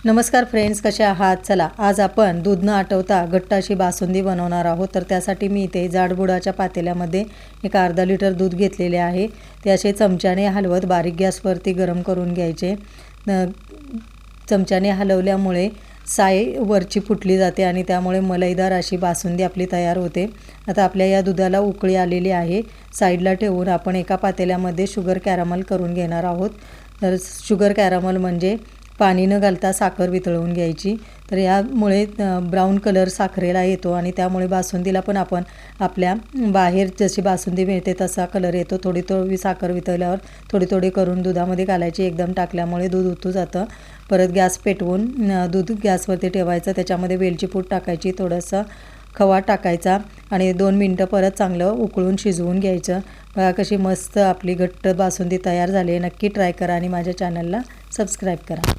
नमस्कार फ्रेंड्स, कसे आहात? चला आज आपण दूध न आटवता घट्ट अशी बासुंदी बनवणार आहोत। तर त्यासाठी मी इथे जाडबुडाच्या पातेल्यामध्ये एक अर्धा लिटर दूध घेतलेले आहे। ते असे चमच्याने हलवत बारीक गॅसवरती गरम करून घ्यायचे। चमच्याने हलवल्यामुळे साय वरची फुटली जाते आणि त्यामुळे मलईदार अशी बासुंदी आपली तयार होते। आता आपल्या या दुधाला उकळी आलेली आहे। साईडला ठेवून आपण एका पातेल्यामध्ये शुगर कॅरमल करून घेणार आहोत। तर शुगर कॅरमल म्हणजे पाणी न घालता साखर वितळवून घ्यायची। तर यामुळे ब्राऊन कलर साखरेला येतो आणि त्यामुळे बासुंदीला पण आपण आपल्या बाहेर जशी बासुंदी मिळते तसा कलर येतो। थोडी थोडी साखर वितळल्यावर थोडी थोडी करून दुधामध्ये घालायची। एकदम टाकल्यामुळे दूध उतू जातं। परत गॅस पेटवून दूध गॅसवरती ठेवायचं। त्याच्यामध्ये वेलची पूड टाकायची, थोडंसं खवा टाकायचा आणि 2 मिनटं परत चांगलं उकळून शिजवून घ्यायचं। बघा कशी मस्त आपली घट्ट बासुंदी तयार झाली आहे। नक्की ट्राय करा आणि माझ्या चॅनलला सबस्क्राईब करा।